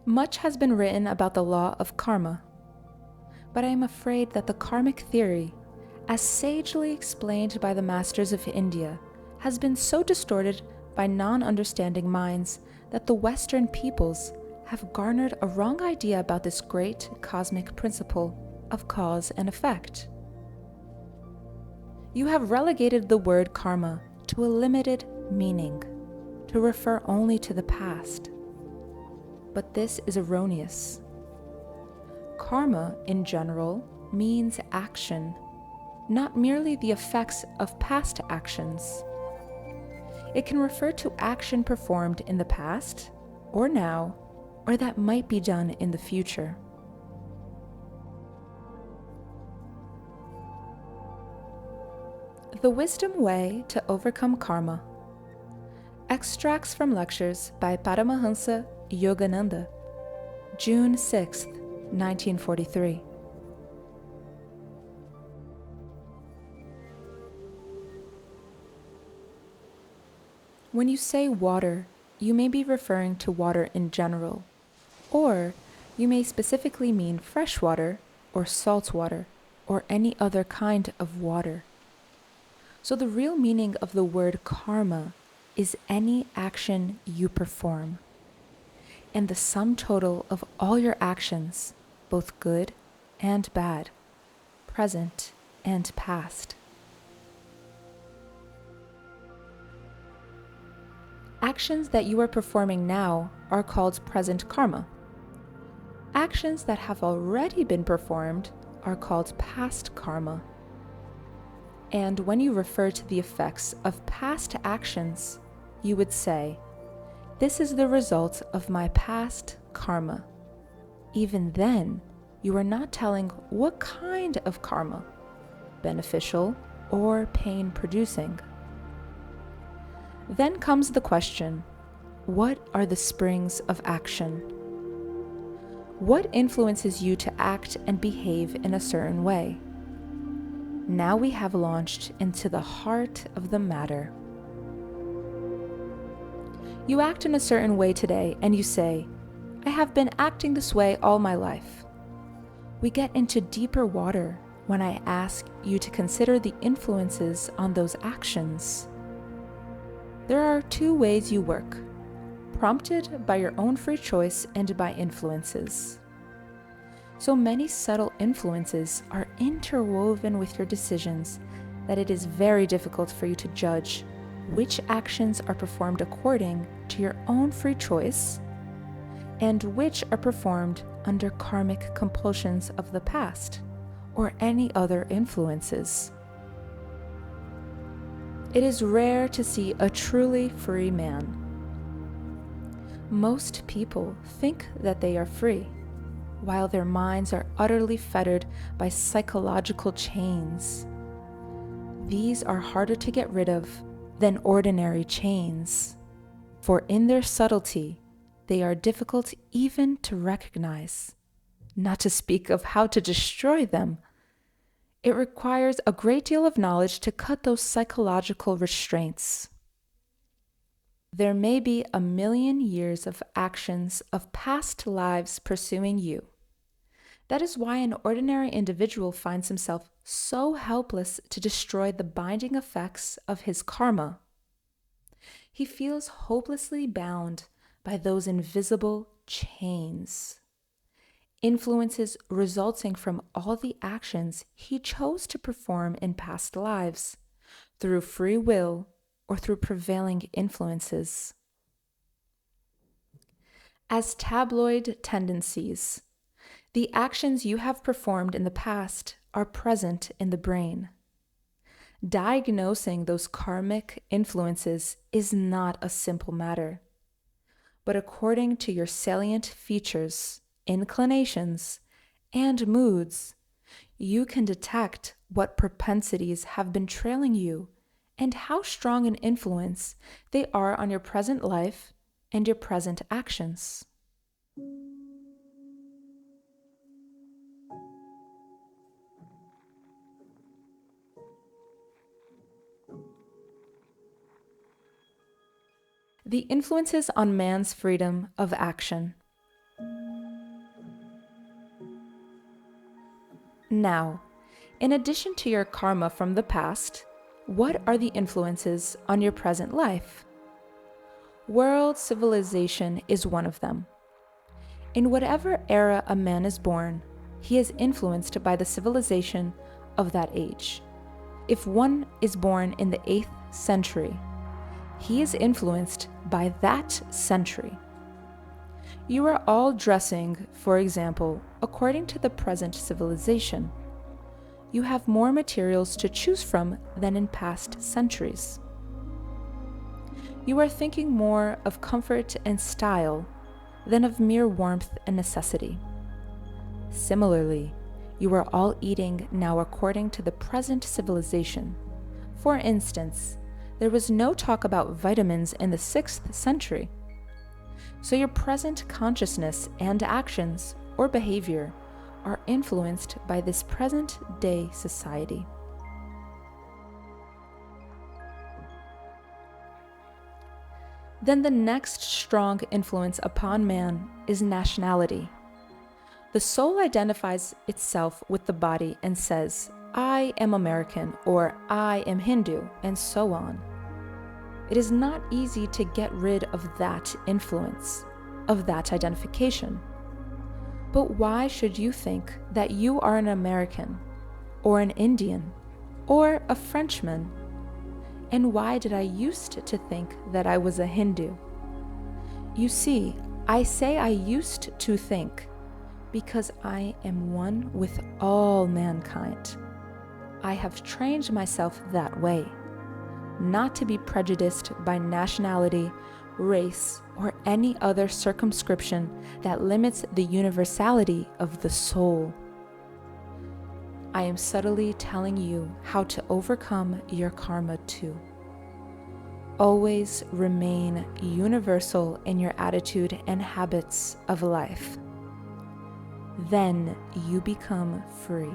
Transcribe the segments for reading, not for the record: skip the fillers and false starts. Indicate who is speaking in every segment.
Speaker 1: Much has been written about the law of karma, but I am afraid that the karmic theory, as sagely explained by the masters of India, has been so distorted by non-understanding minds that the Western peoples have garnered a wrong idea about this great cosmic principle of cause and effect. You have relegated the word karma to a limited meaning, to refer only to the past. But this is erroneous. Karma, in general, means action, not merely the effects of past actions. It can refer to action performed in the past, or now, or that might be done in the future. The Wisdom Way to Overcome Karma. Extracts from lectures by Paramahansa Yogananda, June 6, 1943. When you say water, you may be referring to water in general, or you may specifically mean fresh water or salt water or any other kind of water. So the real meaning of the word karma is any action you perform, and the sum total of all your actions, both good and bad, present and past. Actions that you are performing now are called present karma. Actions that have already been performed are called past karma. And when you refer to the effects of past actions, you would say, "This is the result of my past karma." Even then, you are not telling what kind of karma, beneficial or pain-producing. Then comes the question, what are the springs of action? What influences you to act and behave in a certain way? Now we have launched into the heart of the matter. You act in a certain way today and you say, "I have been acting this way all my life." We get into deeper water when I ask you to consider the influences on those actions. There are two ways you work, prompted by your own free choice and by influences. So many subtle influences are interwoven with your decisions that it is very difficult for you to judge which actions are performed according to your own free choice and which are performed under karmic compulsions of the past or any other influences. It is rare to see a truly free man. Most people think that they are free, while their minds are utterly fettered by psychological chains. These are harder to get rid of than ordinary chains, for in their subtlety, they are difficult even to recognize, not to speak of how to destroy them. It requires a great deal of knowledge to cut those psychological restraints. There may be 1,000,000 years of actions of past lives pursuing you. That is why an ordinary individual finds himself so helpless to destroy the binding effects of his karma. He feels hopelessly bound by those invisible chains, influences resulting from all the actions he chose to perform in past lives, through free will or through prevailing influences. As tabloid tendencies, the actions you have performed in the past are present in the brain. Diagnosing those karmic influences is not a simple matter, but according to your salient features, inclinations, and moods, you can detect what propensities have been trailing you and how strong an influence they are on your present life and your present actions. The influences on man's freedom of action. Now, in addition to your karma from the past, what are the influences on your present life? World civilization is one of them. In whatever era a man is born, he is influenced by the civilization of that age. If one is born in the 8th century, he is influenced by that century. You are all dressing, for example, according to the present civilization. You have more materials to choose from than in past centuries. You are thinking more of comfort and style than of mere warmth and necessity. Similarly, you are all eating now according to the present civilization. For instance, there was no talk about vitamins in the 6th century. So your present consciousness and actions or behavior are influenced by this present-day society. Then the next strong influence upon man is nationality. The soul identifies itself with the body and says, I am American, or I am Hindu, and so on. It is not easy to get rid of that influence, of that identification. But why should you think that you are an American, or an Indian, or a Frenchman? And why did I used to think that I was a Hindu? You see, I say I used to think because I am one with all mankind. I have trained myself that way, not to be prejudiced by nationality, race, or any other circumscription that limits the universality of the soul. I am subtly telling you how to overcome your karma too. Always remain universal in your attitude and habits of life. Then you become free.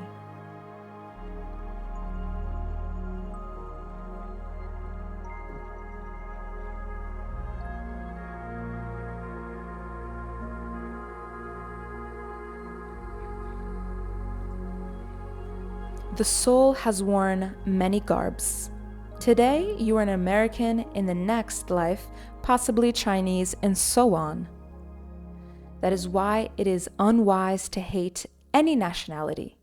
Speaker 1: The soul has worn many garbs. Today, you are an American, in the next life, possibly Chinese, and so on. That is why it is unwise to hate any nationality,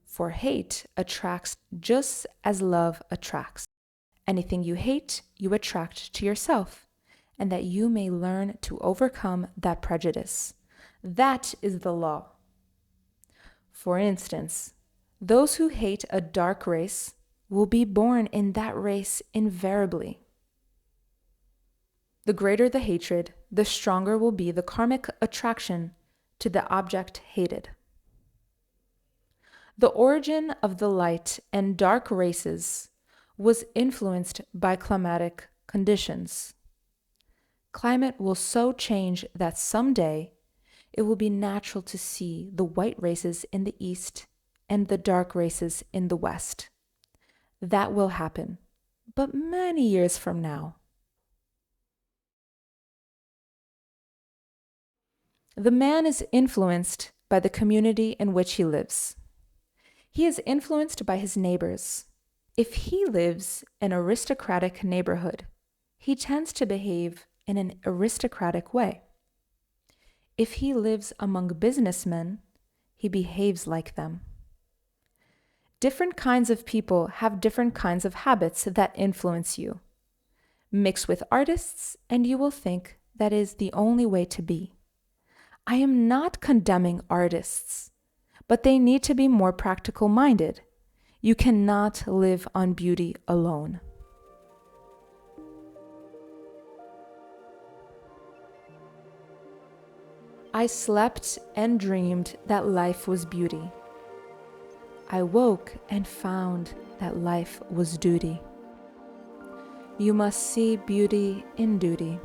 Speaker 1: for hate attracts just as love attracts. Anything you hate, you attract to yourself, and that you may learn to overcome that prejudice. That is the law. For instance, those who hate a dark race will be born in that race invariably. The greater the hatred, the stronger will be the karmic attraction to the object hated. The origin of the light and dark races was influenced by climatic conditions. Climate will so change that someday it will be natural to see the white races in the east and the dark races in the west. That will happen, but many years from now. The man is influenced by the community in which he lives. He is influenced by his neighbors. If he lives in an aristocratic neighborhood, he tends to behave in an aristocratic way. If he lives among businessmen, he behaves like them. Different kinds of people have different kinds of habits that influence you. Mix with artists, and you will think that is the only way to be. I am not condemning artists, but they need to be more practical minded. You cannot live on beauty alone. I slept and dreamed that life was beauty. I woke and found that life was duty. You must see beauty in duty.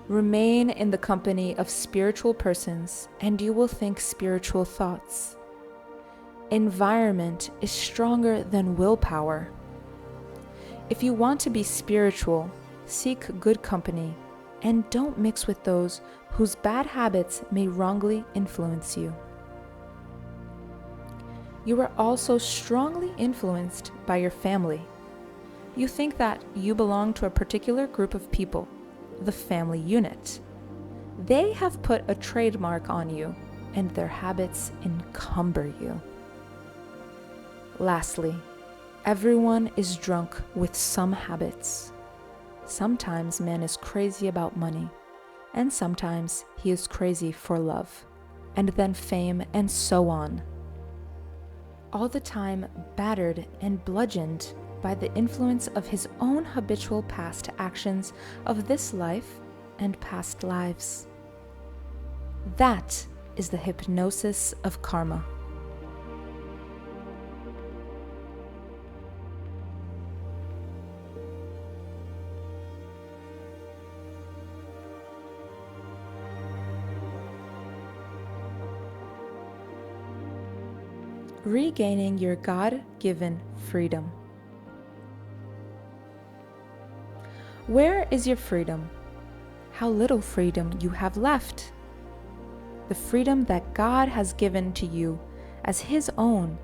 Speaker 1: Remain in the company of spiritual persons, and you will think spiritual thoughts. Environment is stronger than willpower. If you want to be spiritual, seek good company, and don't mix with those whose bad habits may wrongly influence you. You are also strongly influenced by your family. You think that you belong to a particular group of people, the family unit. They have put a trademark on you, and their habits encumber you. Lastly, everyone is drunk with some habits. Sometimes man is crazy about money, and sometimes he is crazy for love, and then fame, and so on. All the time battered and bludgeoned by the influence of his own habitual past actions of this life and past lives. That is the hypnosis of karma. Regaining your God-given freedom. Where is your freedom? How little freedom you have left. The freedom that God has given to you as His own,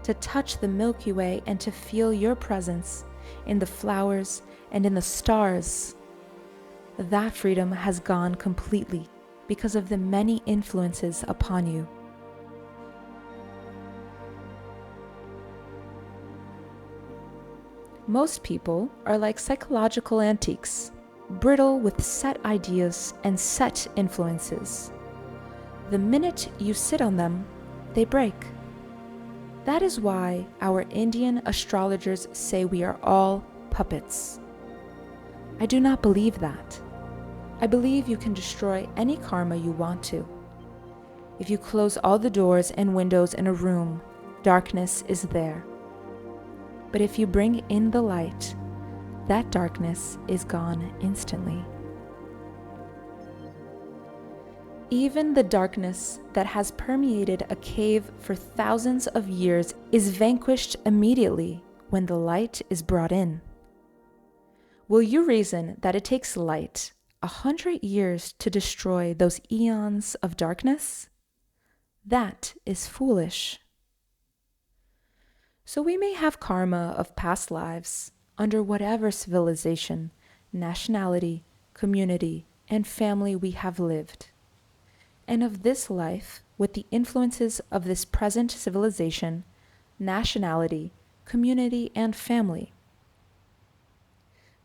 Speaker 1: to touch the Milky Way and to feel your presence in the flowers and in the stars. That freedom has gone completely because of the many influences upon you. Most people are like psychological antiques, brittle with set ideas and set influences. The minute you sit on them, they break. That is why our Indian astrologers say we are all puppets. I do not believe that. I believe you can destroy any karma you want to. If you close all the doors and windows in a room, darkness is there. But if you bring in the light, that darkness is gone instantly. Even the darkness that has permeated a cave for thousands of years is vanquished immediately when the light is brought in. Will you reason that it takes light 100 years to destroy those eons of darkness? That is foolish. So we may have karma of past lives under whatever civilization, nationality, community, and family we have lived. And of this life with the influences of this present civilization, nationality, community, and family.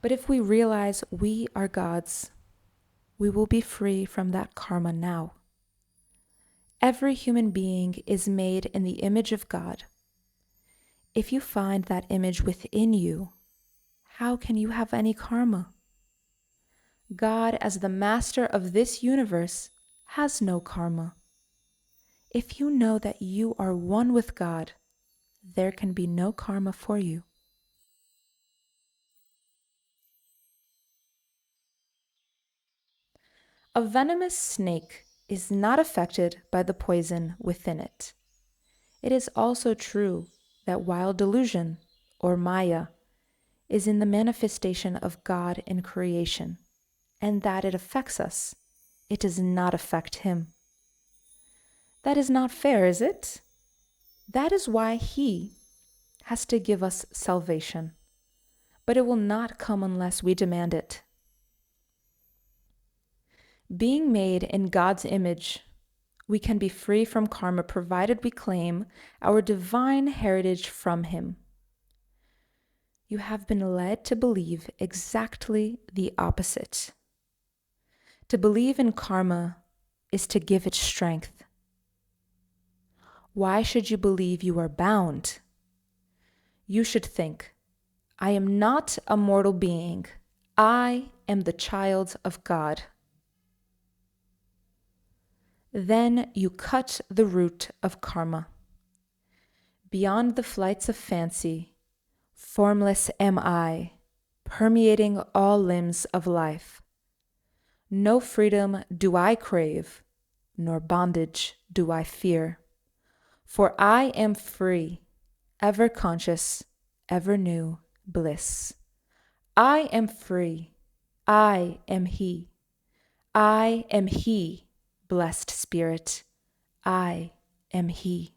Speaker 1: But if we realize we are gods, we will be free from that karma now. Every human being is made in the image of God. If you find that image within you, how can you have any karma? God, as the master of this universe, has no karma. If you know that you are one with God, there can be no karma for you. A venomous snake is not affected by the poison within it. It is also true that while delusion, or Maya, is in the manifestation of God in creation, and that it affects us, it does not affect Him. That is not fair, is it? That is why He has to give us salvation, but it will not come unless we demand it. Being made in God's image, we can be free from karma provided we claim our divine heritage from Him. You have been led to believe exactly the opposite. To believe in karma is to give it strength. Why should you believe you are bound? You should think, I am not a mortal being. I am the child of God. Then you cut the root of karma. Beyond the flights of fancy, formless am I, permeating all limbs of life. No freedom do I crave, nor bondage do I fear. For I am free, ever conscious, ever new bliss. I am free, I am He. I am He, blessed Spirit. I am He.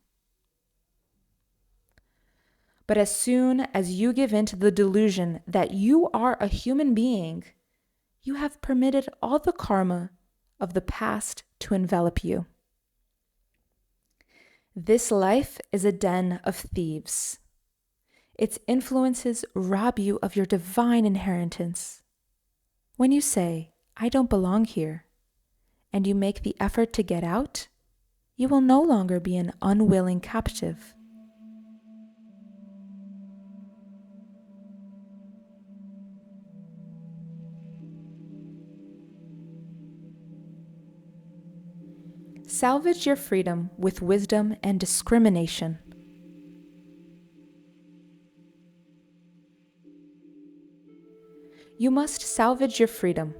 Speaker 1: But as soon as you give in to the delusion that you are a human being, you have permitted all the karma of the past to envelop you. This life is a den of thieves. Its influences rob you of your divine inheritance. When you say, I don't belong here, and you make the effort to get out, you will no longer be an unwilling captive. Salvage your freedom with wisdom and discrimination. You must salvage your freedom.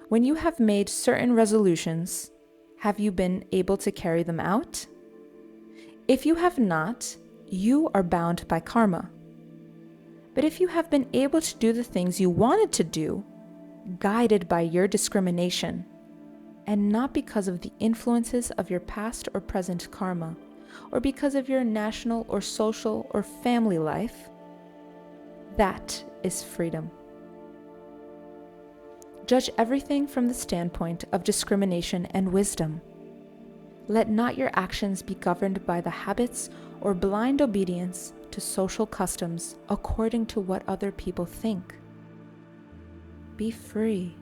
Speaker 1: When you have made certain resolutions, have you been able to carry them out? If you have not, you are bound by karma. But if you have been able to do the things you wanted to do, guided by your discrimination, and not because of the influences of your past or present karma, or because of your national or social or family life, that is freedom. Judge everything from the standpoint of discrimination and wisdom. Let not your actions be governed by the habits or blind obedience to social customs according to what other people think. Be free.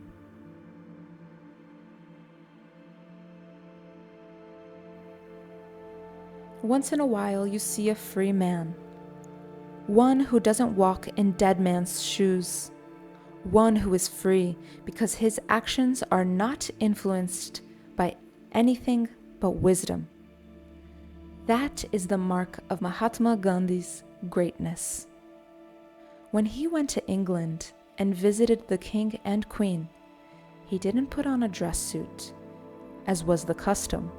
Speaker 1: Once in a while, you see a free man, one who doesn't walk in dead man's shoes, one who is free because his actions are not influenced by anything but wisdom. That is the mark of Mahatma Gandhi's greatness. When he went to England and visited the king and queen, he didn't put on a dress suit, as was the custom.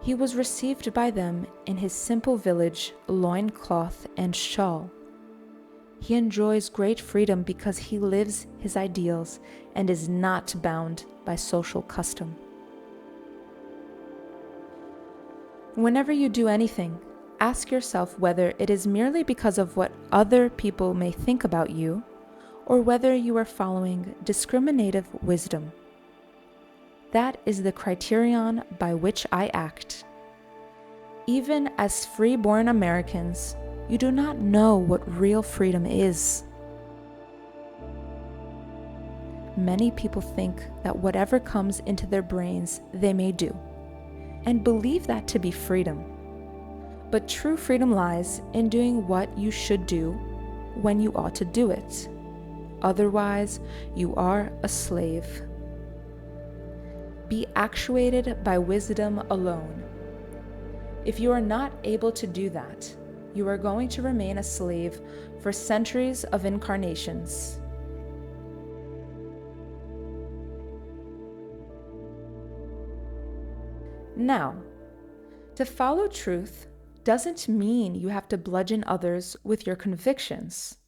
Speaker 1: He was received by them in his simple village loincloth and shawl. He enjoys great freedom because he lives his ideals and is not bound by social custom. Whenever you do anything, ask yourself whether it is merely because of what other people may think about you, or whether you are following discriminative wisdom. That is the criterion by which I act. Even as free-born Americans, you do not know what real freedom is. Many people think that whatever comes into their brains they may do, and believe that to be freedom. But true freedom lies in doing what you should do when you ought to do it. Otherwise, you are a slave. Be actuated by wisdom alone. If you are not able to do that, you are going to remain a slave for centuries of incarnations. Now, to follow truth doesn't mean you have to bludgeon others with your convictions.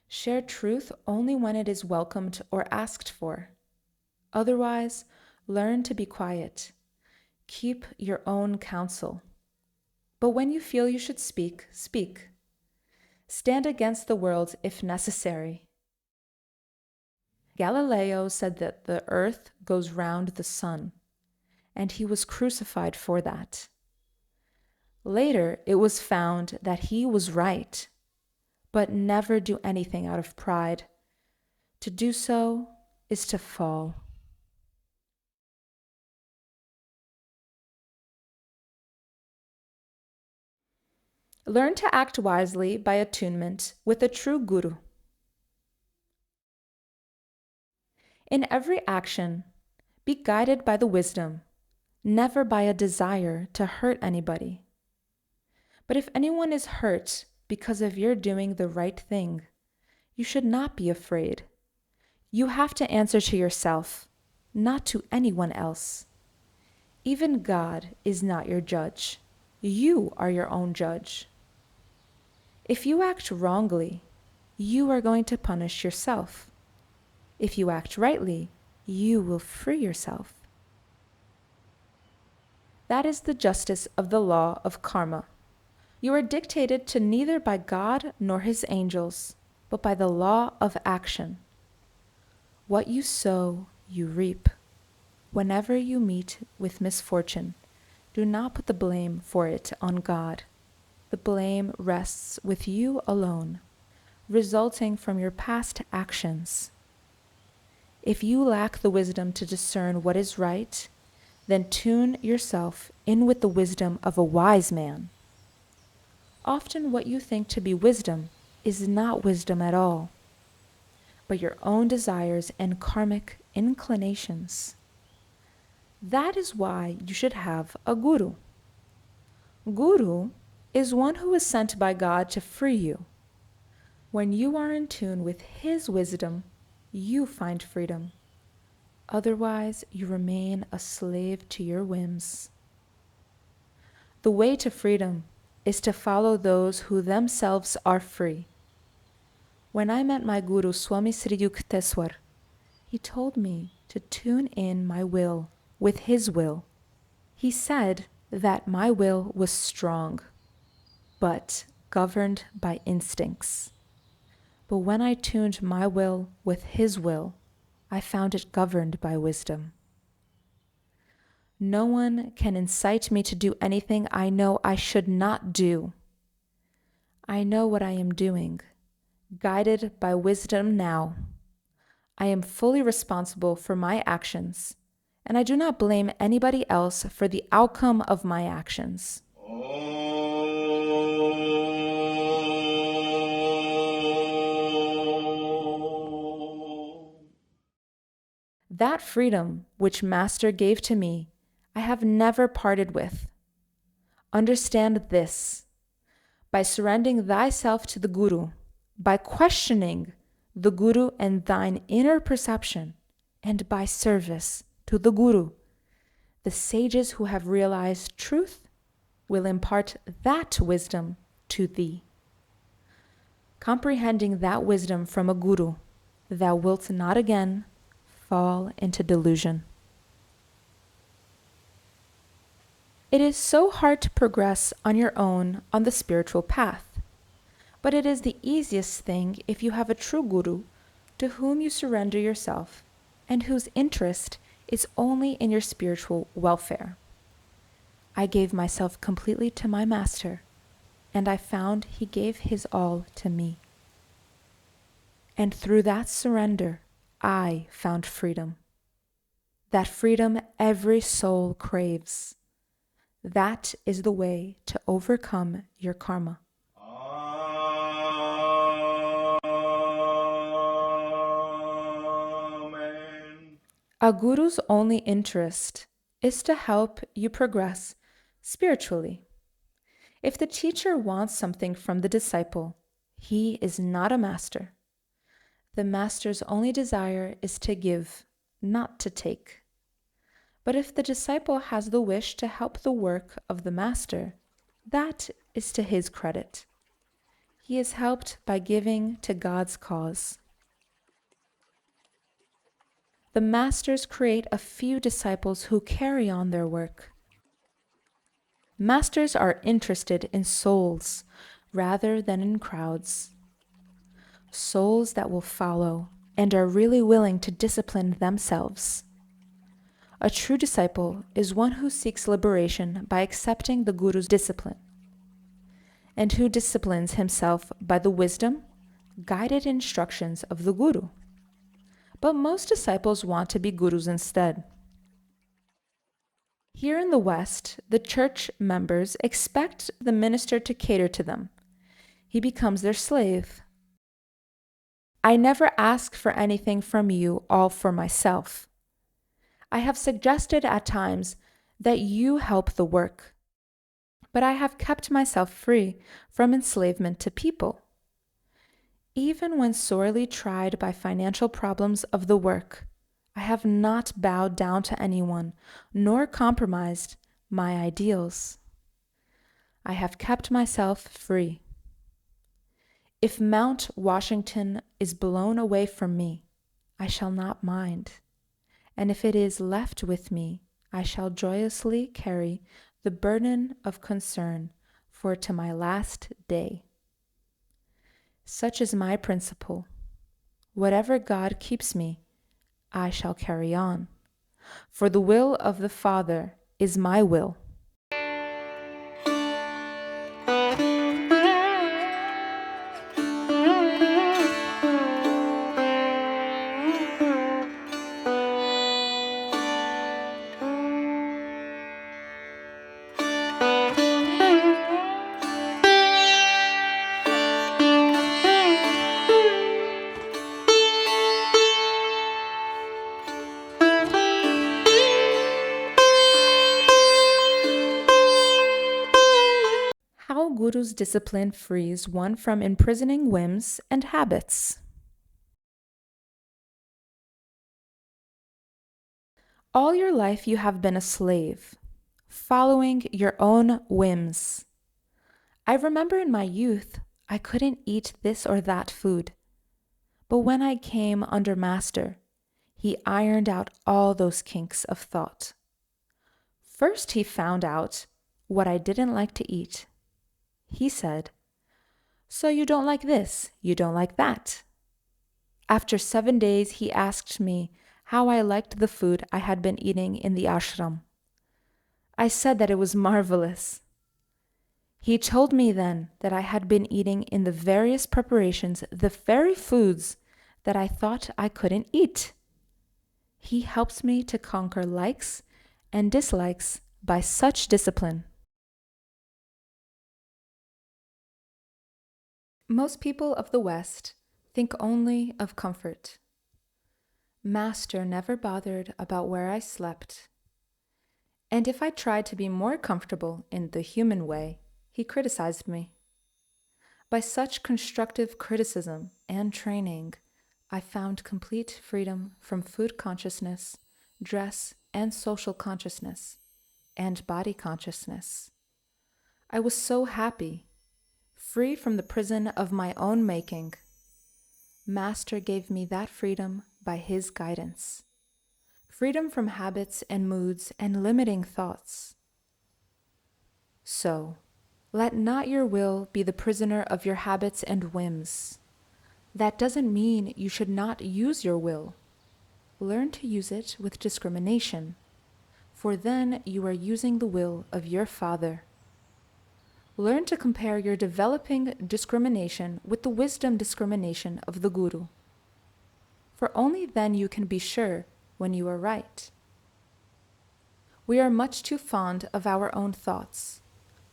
Speaker 1: Share truth only when it is welcomed or asked for. Otherwise, learn to be quiet. Keep your own counsel. But when you feel you should speak, speak. Stand against the world if necessary. Galileo said that the earth goes round the sun, and he was crucified for that. Later, it was found that he was right, but never do anything out of pride. To do so is to fall. Learn to act wisely by attunement with a true guru. In every action, be guided by the wisdom, never by a desire to hurt anybody. But if anyone is hurt because of your doing the right thing, you should not be afraid. You have to answer to yourself, not to anyone else. Even God is not your judge. You are your own judge. If you act wrongly, you are going to punish yourself. If you act rightly, you will free yourself. That is the justice of the law of karma. You are dictated to neither by God nor his angels, but by the law of action. What you sow, you reap. Whenever you meet with misfortune, do not put the blame for it on God. The blame rests with you alone, resulting from your past actions. If you lack the wisdom to discern what is right, then tune yourself in with the wisdom of a wise man. Often what you think to be wisdom is not wisdom at all, but your own desires and karmic inclinations. That is why you should have a guru. Guru is one who is sent by God to free you. When you are in tune with his wisdom, you find freedom. Otherwise, you remain a slave to your whims. The way to freedom is to follow those who themselves are free. When I met my guru, Swami Sri Yukteswar, he told me to tune in my will with his will. He said that my will was strong, but governed by instincts. But when I tuned my will with his will, I found it governed by wisdom. No one can incite me to do anything I know I should not do. I know what I am doing, guided by wisdom now. I am fully responsible for my actions, and I do not blame anybody else for the outcome of my actions. That freedom which Master gave to me, I have never parted with. Understand this. By surrendering thyself to the Guru, by questioning the Guru and thine inner perception, and by service to the Guru, the sages who have realized truth will impart that wisdom to thee. Comprehending that wisdom from a Guru, thou wilt not again fall into delusion. It is so hard to progress on your own on the spiritual path, but it is the easiest thing if you have a true Guru to whom you surrender yourself and whose interest is only in your spiritual welfare. I gave myself completely to my Master, and I found he gave his all to me. And through that surrender, I found freedom. That freedom every soul craves. That is the way to overcome your karma. Amen. A guru's only interest is to help you progress spiritually. If the teacher wants something from the disciple, he is not a master. The master's only desire is to give, not to take. But if the disciple has the wish to help the work of the master, that is to his credit. He is helped by giving to God's cause. The masters create a few disciples who carry on their work. Masters are interested in souls rather than in crowds. Souls that will follow and are really willing to discipline themselves. A true disciple is one who seeks liberation by accepting the Guru's discipline, and who disciplines himself by the wisdom, guided instructions of the Guru. But most disciples want to be gurus instead. Here in the West, the church members expect the minister to cater to them. He becomes their slave. I never ask for anything from you, all for myself. I have suggested at times that you help the work, but I have kept myself free from enslavement to people. Even when sorely tried by financial problems of the work, I have not bowed down to anyone, nor compromised my ideals. I have kept myself free. If Mount Washington is blown away from me, I shall not mind. and if it is left with me, I shall joyously carry the burden of concern for to my last day. Such is my principle. Whatever God keeps me, I shall carry on, for the will of the Father is my will. How Guru's discipline frees one from imprisoning whims and habits. All your life you have been a slave, following your own whims. I remember in my youth, I couldn't eat this or that food. But when I came under Master, he ironed out all those kinks of thought. First, he found out what I didn't like to eat. He said, "So you don't like this, you don't like that." After 7 days, he asked me how I liked the food I had been eating in the ashram. I said that it was marvelous. He told me then that I had been eating in the various preparations the very foods that I thought I couldn't eat. He helps me to conquer likes and dislikes by such discipline. Most people of the West think only of comfort. Master never bothered about where I slept. And if I tried to be more comfortable in the human way, he criticized me. By such constructive criticism and training, I found complete freedom from food consciousness, dress and social consciousness, and body consciousness. I was so happy, free from the prison of my own making. Master gave me that freedom by his guidance. Freedom from habits and moods and limiting thoughts. So, let not your will be the prisoner of your habits and whims. That doesn't mean you should not use your will. Learn to use it with discrimination, for then you are using the will of your Father. Learn to compare your developing discrimination with the wisdom discrimination of the Guru, for only then you can be sure when you are right. We are much too fond of our own thoughts.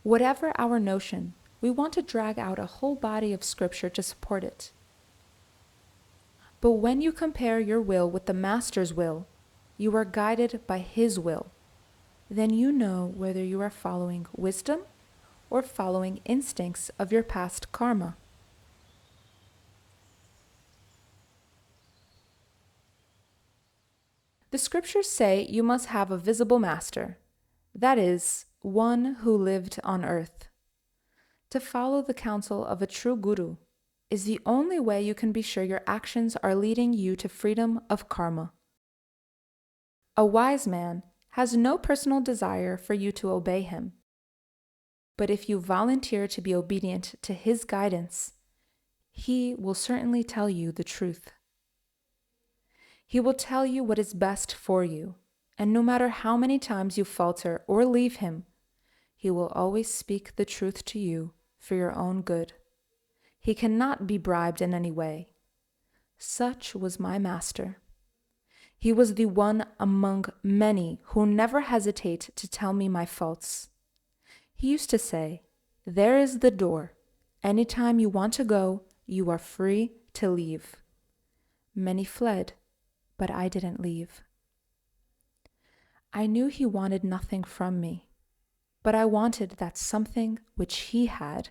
Speaker 1: Whatever our notion, we want to drag out a whole body of scripture to support it. But when you compare your will with the Master's will, you are guided by his will. Then you know whether you are following wisdom or following instincts of your past karma. The scriptures say you must have a visible master, that is, one who lived on earth. To follow the counsel of a true guru is the only way you can be sure your actions are leading you to freedom of karma. A wise man has no personal desire for you to obey him. But if you volunteer to be obedient to his guidance, he will certainly tell you the truth. He will tell you what is best for you, and no matter how many times you falter or leave him, he will always speak the truth to you for your own good. He cannot be bribed in any way. Such was my master. He was the one among many who never hesitate to tell me my faults. He used to say, "There is the door. Anytime you want to go, you are free to leave." Many fled, but I didn't leave. I knew he wanted nothing from me, but I wanted that something which he had.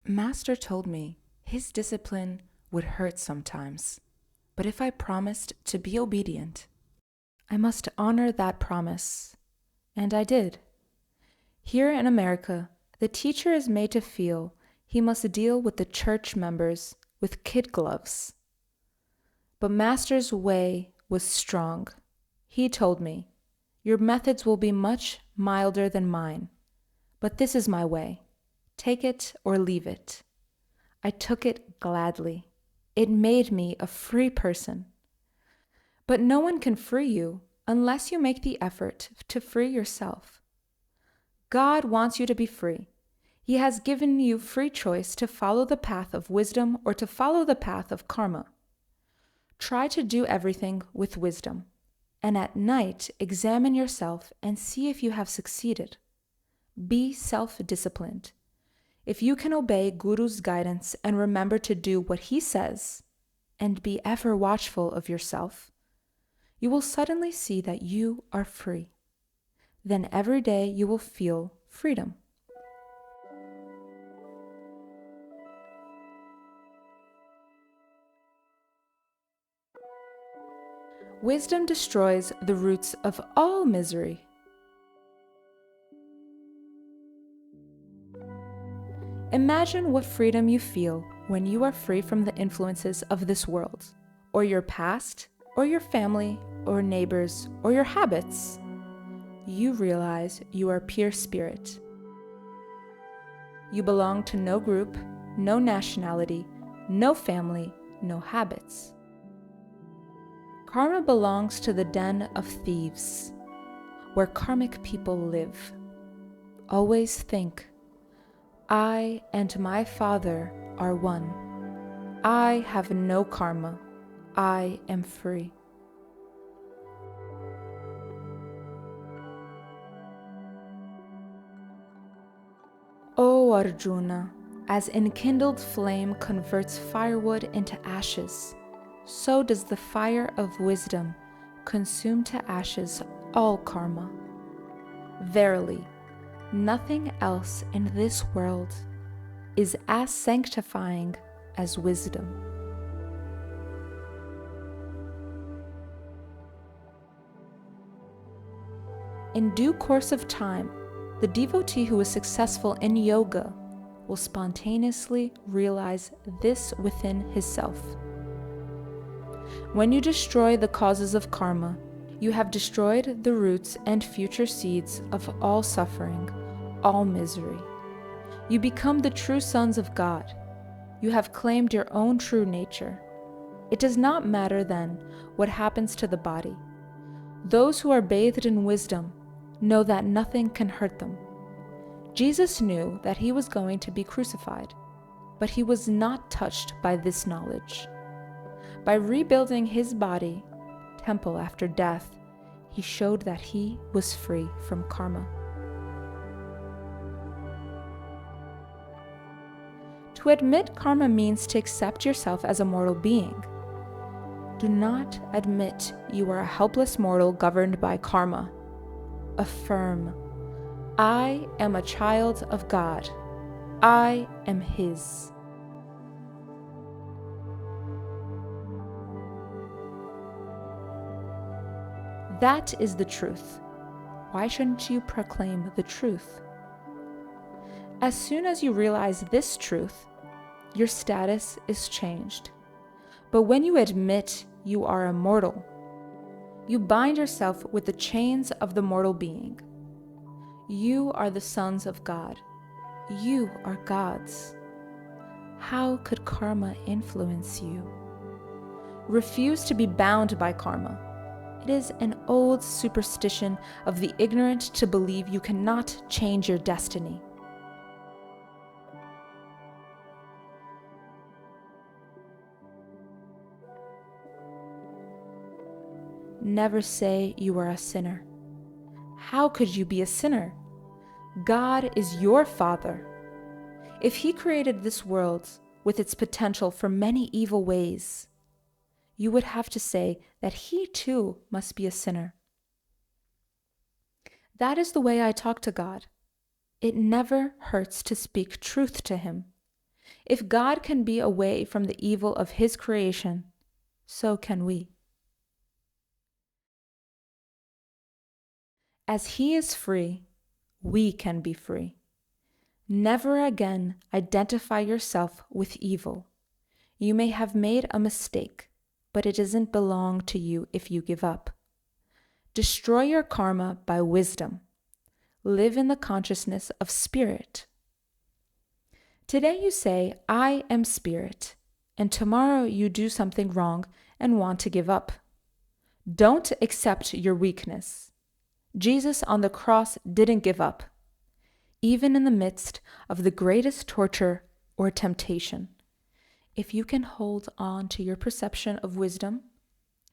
Speaker 1: Master told me his discipline would hurt sometimes, but if I promised to be obedient, I must honor that promise, and I did. Here in America, the teacher is made to feel he must deal with the church members with kid gloves. But Master's way was strong. He told me, "Your methods will be much milder than mine, but this is my way. Take it or leave it." I took it gladly. It made me a free person. But no one can free you unless you make the effort to free yourself. God wants you to be free. He has given you free choice to follow the path of wisdom or to follow the path of karma. Try to do everything with wisdom, and at night examine yourself and see if you have succeeded. Be self-disciplined. If you can obey Guru's guidance and remember to do what he says, and be ever watchful of yourself, you will suddenly see that you are free. Then every day you will feel freedom. Wisdom destroys the roots of all misery. Imagine what freedom you feel when you are free from the influences of this world, or your past, or your family, or neighbors, or your habits. You realize you are pure spirit. You belong to no group, no nationality, no family, no habits. Karma belongs to the den of thieves, where karmic people live. Always think, "I and my Father are one. I have no karma. I am free." O Arjuna, as enkindled flame converts firewood into ashes, so does the fire of wisdom consume to ashes all karma. Verily, nothing else in this world is as sanctifying as wisdom. In due course of time, the devotee who is successful in yoga will spontaneously realize this within his self. When you destroy the causes of karma, you have destroyed the roots and future seeds of all suffering, all misery. You become the true sons of God. You have claimed your own true nature. It does not matter then what happens to the body. Those who are bathed in wisdom know that nothing can hurt them. Jesus knew that he was going to be crucified, but he was not touched by this knowledge. By rebuilding his body, temple after death, he showed that he was free from karma. To admit karma means to accept yourself as a mortal being. Do not admit you are a helpless mortal governed by karma. Affirm, "I am a child of God. I am His." That is the truth. Why shouldn't you proclaim the truth? As soon as you realize this truth, your status is changed. But when you admit you are a mortal, you bind yourself with the chains of the mortal being. You are the sons of God. You are God's. How could karma influence you? Refuse to be bound by karma. It is an old superstition of the ignorant to believe you cannot change your destiny. Never say you are a sinner. How could you be a sinner? God is your Father. If He created this world with its potential for many evil ways, you would have to say that He too must be a sinner. That is the way I talk to God. It never hurts to speak truth to Him. If God can be away from the evil of His creation, so can we. As He is free, we can be free. Never again identify yourself with evil. You may have made a mistake. but it doesn't belong to you if you give up. Destroy your karma by wisdom. Live in the consciousness of spirit. Today you say, I am spirit, and tomorrow you do something wrong and want to give up. Don't accept your weakness. Jesus on the cross didn't give up, even in the midst of the greatest torture or temptation. If you can hold on to your perception of wisdom,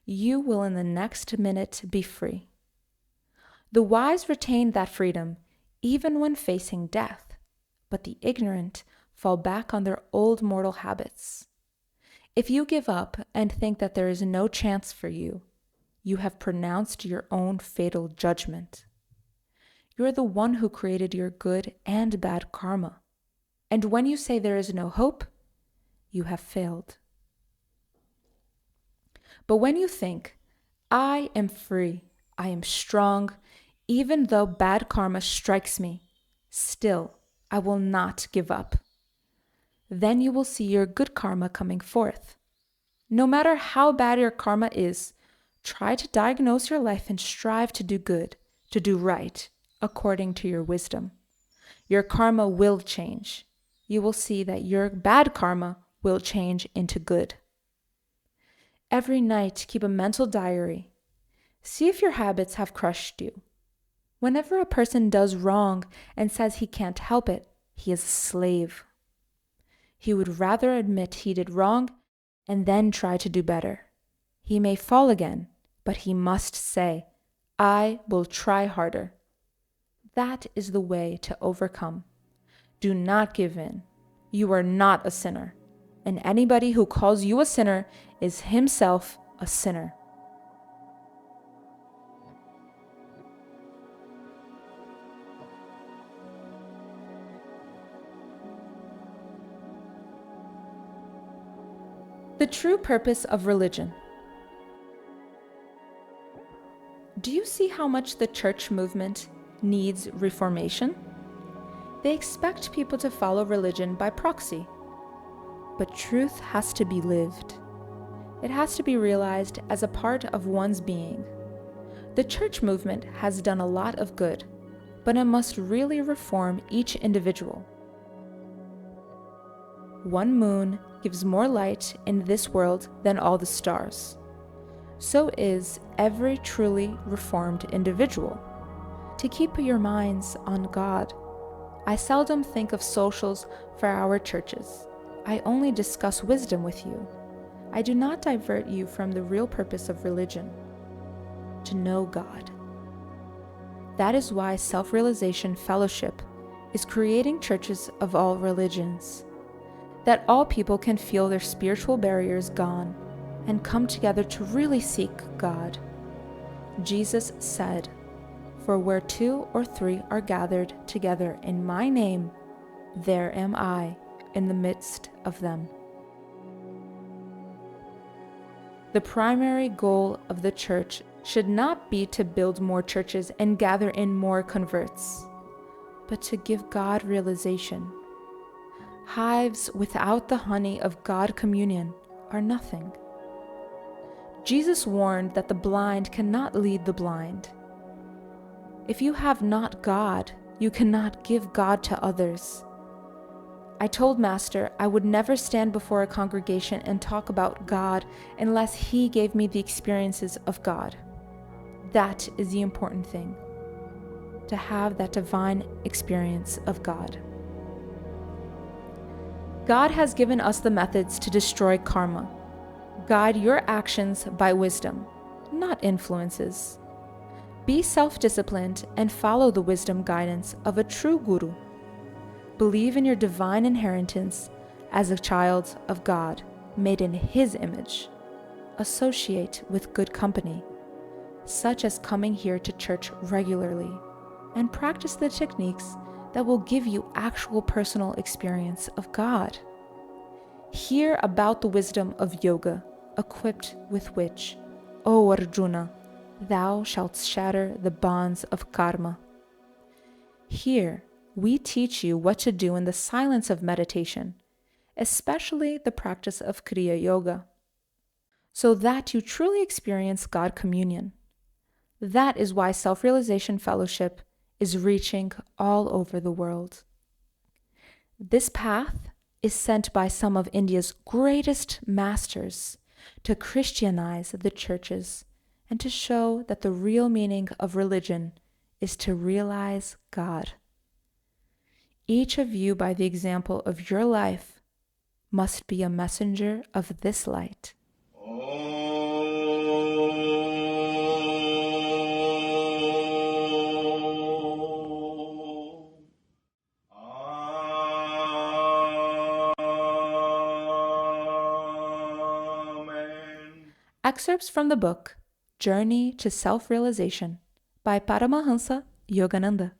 Speaker 1: you will in the next minute be free. The wise retain that freedom even when facing death, but the ignorant fall back on their old mortal habits. If you give up and think that there is no chance for you, you have pronounced your own fatal judgment. You are the one who created your good and bad karma. And when you say there is no hope, you have failed. But when you think, I am free, I am strong, even though bad karma strikes me, still I will not give up. Then you will see your good karma coming forth. No matter how bad your karma is, try to diagnose your life and strive to do good, to do right, according to your wisdom. Your karma will change. You will see that your bad karma will change into good. Every night, keep a mental diary. See if your habits have crushed you. Whenever a person does wrong and says he can't help it, he is a slave. He would rather admit he did wrong and then try to do better. He may fall again, but he must say, I will try harder. That is the way to overcome. Do not give in. You are not a sinner, and anybody who calls you a sinner is himself a sinner. The true purpose of religion. Do you see how much the church movement needs reformation? They expect people to follow religion by proxy. But truth has to be lived. It has to be realized as a part of one's being. The church movement has done a lot of good, but it must really reform each individual. One moon gives more light in this world than all the stars. So is every truly reformed individual. To keep your minds on God. I seldom think of socials for our churches. I only discuss wisdom with you. I do not divert you from the real purpose of religion, to know God. That is why Self-Realization Fellowship is creating churches of all religions, that all people can feel their spiritual barriers gone and come together to really seek God. Jesus said, "For where 2 or 3 are gathered together in my name, there am I in the midst of them." The primary goal of the church should not be to build more churches and gather in more converts, but to give God realization. Hives without the honey of God communion are nothing. Jesus warned that the blind cannot lead the blind. If you have not God, you cannot give God to others. I told Master I would never stand before a congregation and talk about God unless he gave me the experiences of God. That is the important thing, to have that divine experience of God. God has given us the methods to destroy karma. Guide your actions by wisdom, not influences. Be self-disciplined and follow the wisdom guidance of a true guru. Believe in your divine inheritance as a child of God, made in His image. Associate with good company, such as coming here to church regularly, and practice the techniques that will give you actual personal experience of God. Hear about the wisdom of yoga, equipped with which, O Arjuna, thou shalt shatter the bonds of karma. Here, we teach you what to do in the silence of meditation, especially the practice of Kriya Yoga. so that you truly experience God communion. That is why Self-Realization Fellowship is reaching all over the world. This path is sent by some of India's greatest masters to Christianize the churches and to show that the real meaning of religion is to realize God. Each of you, by the example of your life, must be a messenger of this light. Excerpts from the book Journey to Self-Realization by Paramahansa Yogananda.